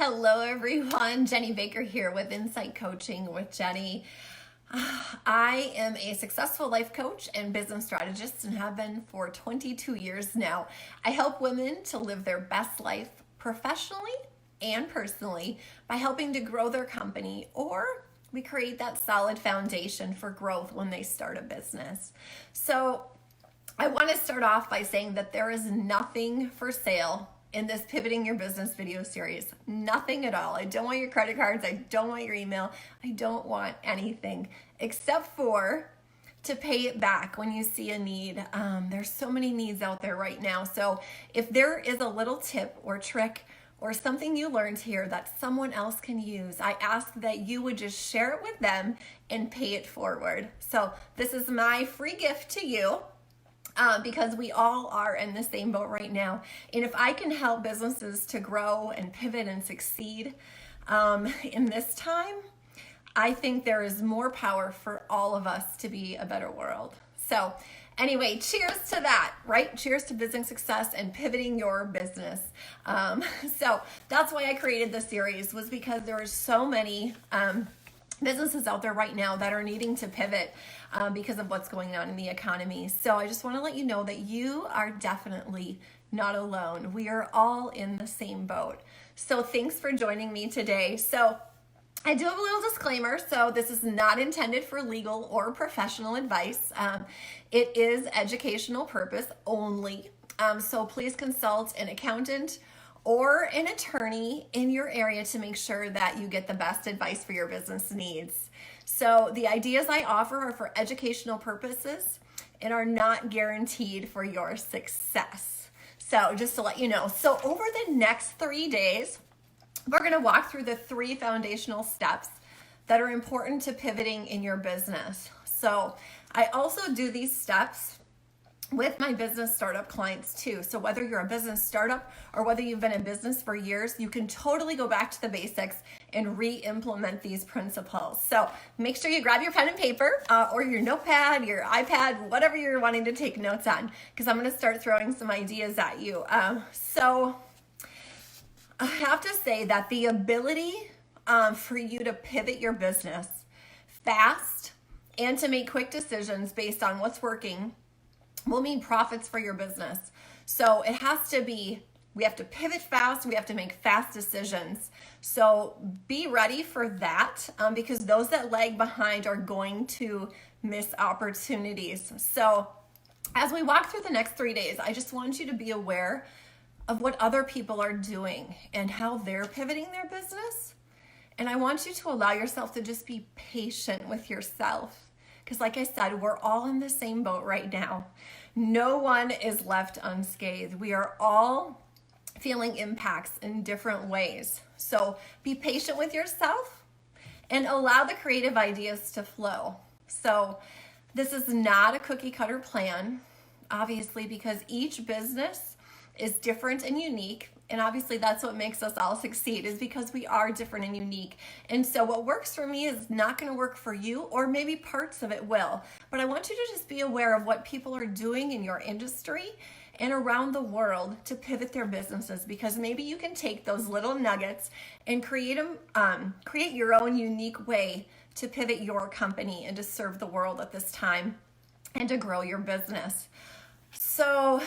Hello, everyone. Jenny Baker here with Insight Coaching with Jenny. I am a successful life coach and business strategist and have been for 22 years now. I help women to live their best life professionally and personally by helping to grow their company, or we create that solid foundation for growth when they start a business. So I want to start off by saying that there is nothing for sale in this Pivoting Your Business video series. Nothing at all. I don't want your credit cards. I don't want your email. I don't want anything except for to pay it back when you see a need. There's so many needs out there right now. So if there is a little tip or trick or something you learned here that someone else can use, I ask that you would just share it with them and pay it forward. So this is my free gift to you. Because we all are in the same boat right now. And if I can help businesses to grow and pivot and succeed in this time, I think there is more power for all of us to be a better world. So anyway, cheers to that, right? Cheers to business success and pivoting your business. So that's why I created this series, was because there are so many businesses out there right now that are needing to pivot because of what's going on in the economy. So I just want to let you know that you are definitely not alone. We are all in the same boat. So thanks for joining me today. So I do have a little disclaimer. So this is not intended for legal or professional advice. It is educational purpose only. So please consult an accountant or an attorney in your area to make sure that you get the best advice for your business needs. So the ideas I offer are for educational purposes and are not guaranteed for your success. So just to let you know. So over the next 3 days, we're going to walk through the 3 foundational steps that are important to pivoting in your business. So I also do these steps with my business startup clients too. So whether you're a business startup or whether you've been in business for years, you can totally go back to the basics and re-implement these principles. So make sure you grab your pen and paper or your notepad, your iPad, whatever you're wanting to take notes on, because I'm going to start throwing some ideas at you. So I have to say that the ability for you to pivot your business fast and to make quick decisions based on what's working will mean profits for your business. So it has to be, we have to pivot fast, we have to make fast decisions. So be ready for that because those that lag behind are going to miss opportunities. So as we walk through the next 3 days, I just want you to be aware of what other people are doing and how they're pivoting their business. And I want you to allow yourself to just be patient with yourself. Because like I said, we're all in the same boat right now. No one is left unscathed. We are all feeling impacts in different ways. So be patient with yourself and allow the creative ideas to flow. So this is not a cookie cutter plan, obviously, because each business is different and unique. And obviously that's what makes us all succeed, is because we are different and unique. And so what works for me is not going to work for you, or maybe parts of it will. But I want you to just be aware of what people are doing in your industry and around the world to pivot their businesses, because maybe you can take those little nuggets and create your own unique way to pivot your company and to serve the world at this time and to grow your business. So,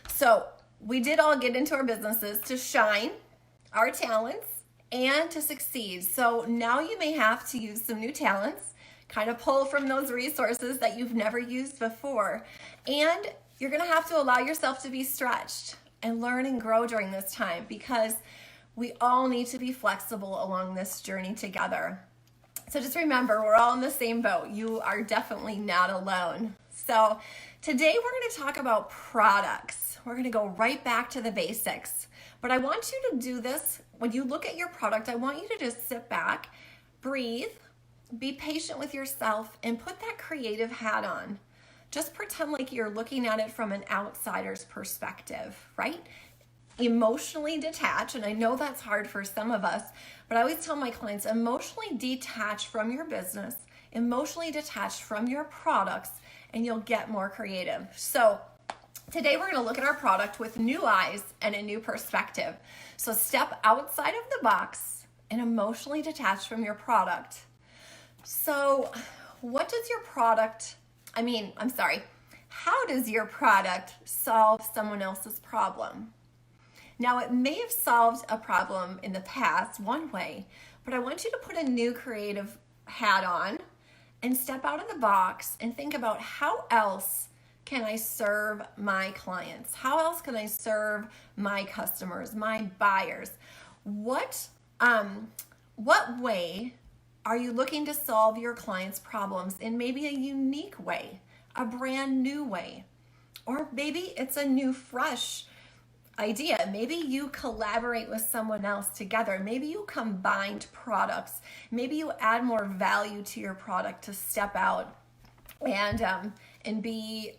So we did all get into our businesses to shine our talents and to succeed. So now you may have to use some new talents, kind of pull from those resources that you've never used before. And you're going to have to allow yourself to be stretched and learn and grow during this time, because we all need to be flexible along this journey together. So just remember, we're all in the same boat. You are definitely not alone. So today we're going to talk about products. We're going to go right back to the basics. But I want you to do this when you look at your product. I want you to just sit back, breathe, be patient with yourself, and put that creative hat on. Just pretend like you're looking at it from an outsider's perspective, right? Emotionally detach, and I know that's hard for some of us, but I always tell my clients, emotionally detach from your business, emotionally detach from your products, and you'll get more creative. So Today, we're going to look at our product with new eyes and a new perspective. So step outside of the box and emotionally detach from your product. So how does your product solve someone else's problem? Now, it may have solved a problem in the past one way, but I want you to put a new creative hat on and step out of the box and think about, how else can I serve my clients? How else can I serve my customers, my buyers? What way are you looking to solve your clients' problems in maybe a unique way, a brand new way? Or maybe it's a new, fresh idea. Maybe you collaborate with someone else together. Maybe you combined products. Maybe you add more value to your product to step out and be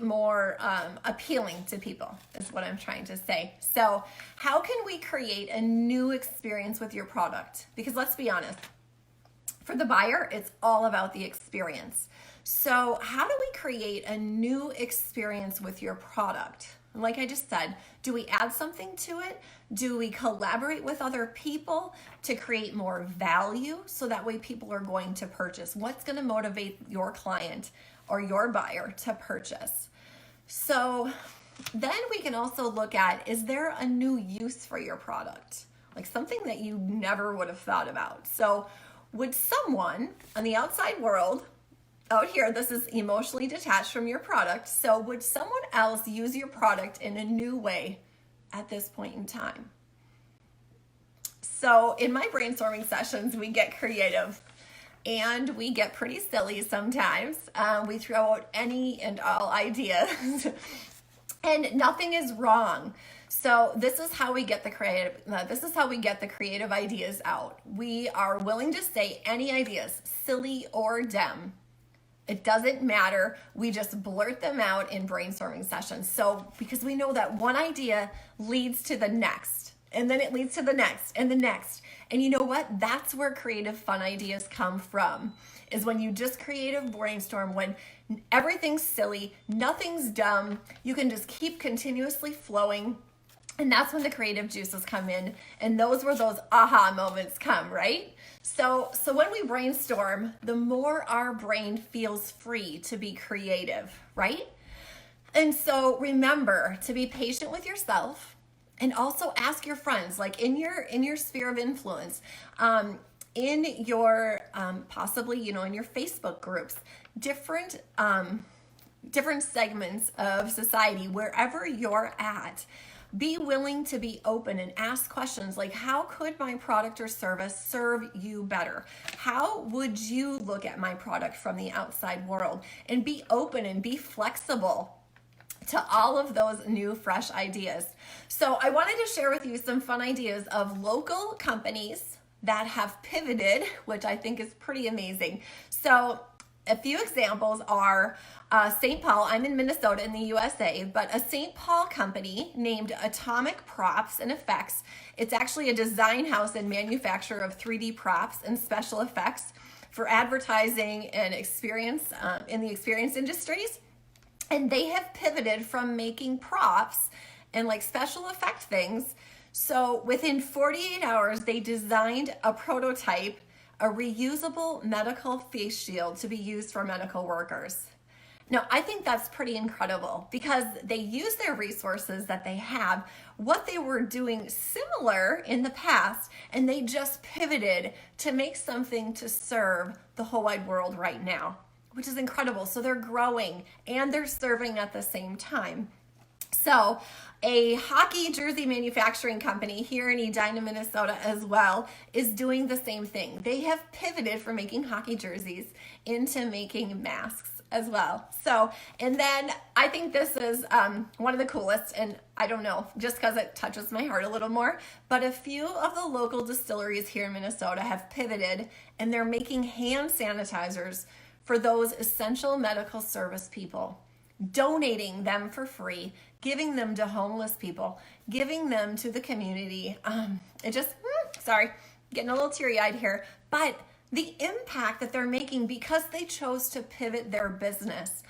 more appealing to people, is what I'm trying to say. So how can we create a new experience with your product? Because let's be honest, for the buyer, it's all about the experience. So how do we create a new experience with your product? Like I just said, do we add something to it? Do we collaborate with other people to create more value so that way people are going to purchase? What's going to motivate your client or your buyer to purchase? So then we can also look at, is there a new use for your product? Like something that you never would have thought about. So would someone on the outside world, out here, this is emotionally detached from your product. So would someone else use your product in a new way at this point in time? So in my brainstorming sessions, we get creative and we get pretty silly sometimes. We throw out any and all ideas and nothing is wrong. So this is how we get the creative ideas out. We are willing to say any ideas, silly or dumb. It doesn't matter. We just blurt them out in brainstorming sessions. So because we know that one idea leads to the next, and then it leads to the next and the next. And you know what? That's where creative, fun ideas come from, is when you just creative brainstorm, when everything's silly, nothing's dumb. You can just keep continuously flowing. And that's when the creative juices come in. And those where those aha moments come, right? So when we brainstorm, the more our brain feels free to be creative, right? And so remember to be patient with yourself and also ask your friends, like in your sphere of influence, in your possibly, in your Facebook groups, different segments of society, wherever you're at. Be willing to be open and ask questions like, how could my product or service serve you better? How would you look at my product from the outside world? And be open and be flexible to all of those new, fresh ideas. So I wanted to share with you some fun ideas of local companies that have pivoted, which I think is pretty amazing. So a few examples are St. Paul. I'm in Minnesota in the USA, but a St. Paul company named Atomic Props and Effects. It's actually a design house and manufacturer of 3D props and special effects for advertising and experience in the experience industries. And they have pivoted from making props and like special effect things. So within 48 hours, they designed a prototype, a reusable medical face shield to be used for medical workers. Now, I think that's pretty incredible because they use their resources that they have, what they were doing similar in the past, and they just pivoted to make something to serve the whole wide world right now, which is incredible. So they're growing and they're serving at the same time. So a hockey jersey manufacturing company here in Edina, Minnesota as well is doing the same thing. They have pivoted from making hockey jerseys into making masks as well. So, and then I think this is one of the coolest, and I don't know, just because it touches my heart a little more, but a few of the local distilleries here in Minnesota have pivoted and they're making hand sanitizers for those essential medical service people, donating them for free, giving them to homeless people, giving them to the community. Getting a little teary-eyed here, but the impact that they're making because they chose to pivot their business.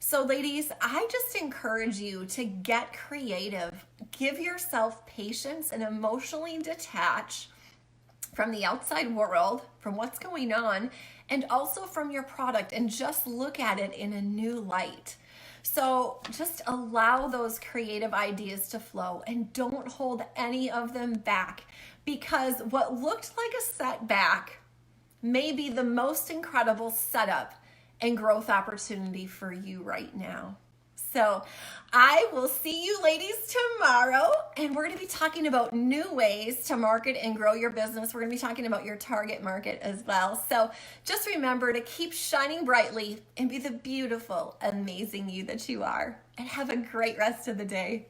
So, ladies, I just encourage you to get creative. Give yourself patience and emotionally detach from the outside world, from what's going on, and also from your product, and just look at it in a new light. So just allow those creative ideas to flow and don't hold any of them back, because what looked like a setback may be the most incredible setup and growth opportunity for you right now. So I will see you ladies tomorrow, and we're going to be talking about new ways to market and grow your business. We're going to be talking about your target market as well. So just remember to keep shining brightly and be the beautiful, amazing you that you are, and have a great rest of the day.